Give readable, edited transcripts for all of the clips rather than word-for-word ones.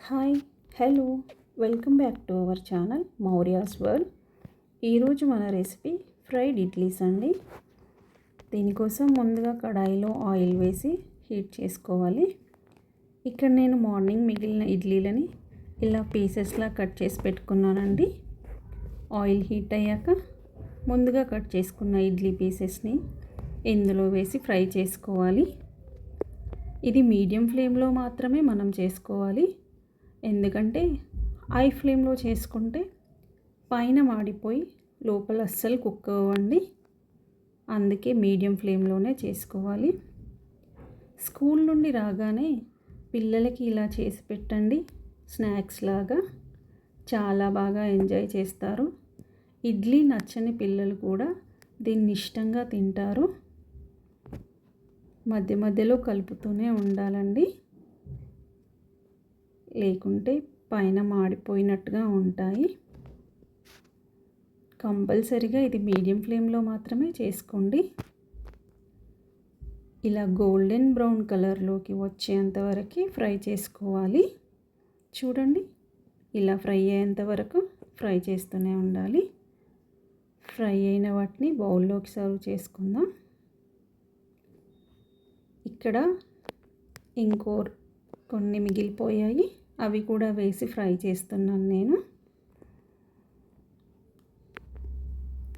Hi hello welcome back to our channel Mauryas world. ఈరోజు మన recipe fried idlis అండి. దీనికోసం ముందుగా కడాయిలో ఆయిల్ వేసి హీట్ చేసుకోవాలి. ఇక్కడ నేను మార్నింగ్ మిగిలిన ఇడ్లీలని ఇలా పీసెస్లా కట్ చేసి పెట్టుకున్నానండి. ఆయిల్ హీట్ అయ్యాక ముందుగా కట్ చేసుకున్న ఇడ్లీ పీసెస్ని ఇందులో వేసి ఫ్రై చేసుకోవాలి. ఇది మీడియం ఫ్లేమ్లో మాత్రమే మనం చేసుకోవాలి, ఎందుకంటే హై ఫ్లేమ్లో చేసుకుంటే పైన మాడిపోయి లోపల అస్సలు కుక్ అవ్వండి. అందుకే మీడియం ఫ్లేమ్లోనే చేసుకోవాలి. స్కూల్ నుండి రాగానే పిల్లలకి ఇలా చేసి పెట్టండి, స్నాక్స్ లాగా చాలా బాగా ఎంజాయ్ చేస్తారు. ఇడ్లీ నచ్చని పిల్లలు కూడా దీన్ని ఇష్టంగా తింటారు. మధ్య మధ్యలో కలుపుతూనే ఉండాలండి, లేకుంటే పైన మాడిపోయినట్టుగా ఉంటాయి. కంపల్సరిగా ఇది మీడియం ఫ్లేమ్లో మాత్రమే చేసుకోండి. ఇలా గోల్డెన్ బ్రౌన్ కలర్లోకి వచ్చేంత వరకు ఫ్రై చేసుకోవాలి. చూడండి, ఇలా ఫ్రై అయ్యేంత వరకు ఫ్రై చేస్తూనే ఉండాలి. ఫ్రై అయిన వాటిని బౌల్లోకి సర్వ్ చేసుకుందాం. ఇక్కడ ఇంకో కొన్ని మిగిలిపోయాయి, అవి కూడా వేసి ఫ్రై చేస్తున్నాను నేను.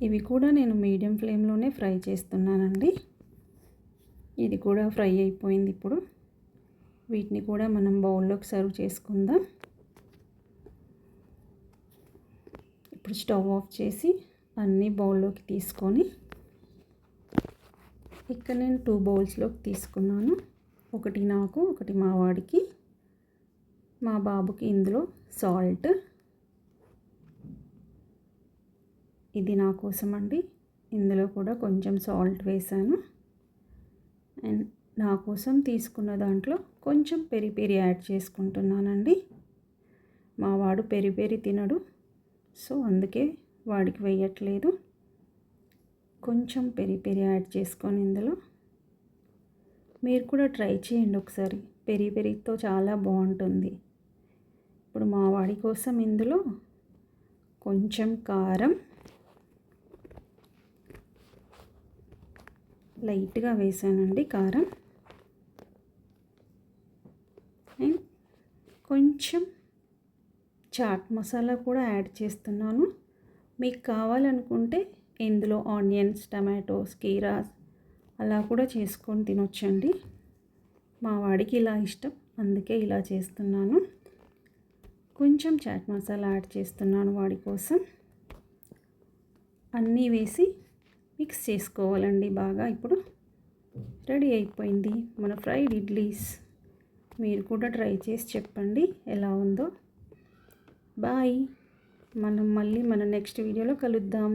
ఇవి కూడా నేను మీడియం ఫ్లేమ్లోనే ఫ్రై చేస్తున్నానండి. ఇది కూడా ఫ్రై అయిపోయింది. ఇప్పుడు వీటిని కూడా మనం బౌల్లోకి సర్వ్ చేసుకుందాం. ఇప్పుడు స్టవ్ ఆఫ్ చేసి అన్నీ బౌల్లోకి తీసుకొని, ఇక్కడ నేను 2 బౌల్స్లోకి తీసుకున్నాను. ఒకటి నాకు, ఒకటి మా వాడికి, మా బాబుకి. ఇందులో సాల్ట్, ఇది నా కోసం అండి, ఇందులో కూడా కొంచెం సాల్ట్ వేసాను. అండ్ నా కోసం తీసుకున్న దాంట్లో కొంచెం పెరి పెరి యాడ్ చేసుకుంటున్నానండి. మా వాడు పెరి పెరి తినడు, సో అందుకే వాడికి వేయట్లేదు. కొంచెం పెరి పెరి యాడ్ చేసుకొని ఇందులో మీరు కూడా ట్రై చేయండి ఒకసారి, పెరి పెరితో చాలా బాగుంటుంది. ఇప్పుడు మా వాడి కోసం ఇందులో కొంచెం కారం లైట్గా వేసానండి, కారం. అండ్ కొంచెం చాట్ మసాలా కూడా యాడ్ చేస్తున్నాను. మీకు కావాలనుకుంటే ఇందులో ఆనియన్స్, టమాటోస్, కీరాస్ అలా కూడా చేసుకొని తినొచ్చండి. మా వాడికి ఇలా ఇష్టం, అందుకే ఇలా చేస్తున్నాను. కొంచెం చాట్ మసాలా యాడ్ చేస్తున్నాను వాడి కోసం. అన్నీ వేసి మిక్స్ చేసుకోవాలండి బాగా. ఇప్పుడు రెడీ అయిపోయింది మన ఫ్రైడ్ ఇడ్లీస్. మీరు కూడా ట్రై చేసి చెప్పండి ఎలా ఉందో. బాయ్. మనం మళ్ళీ మన నెక్స్ట్ వీడియోలో కలుద్దాం.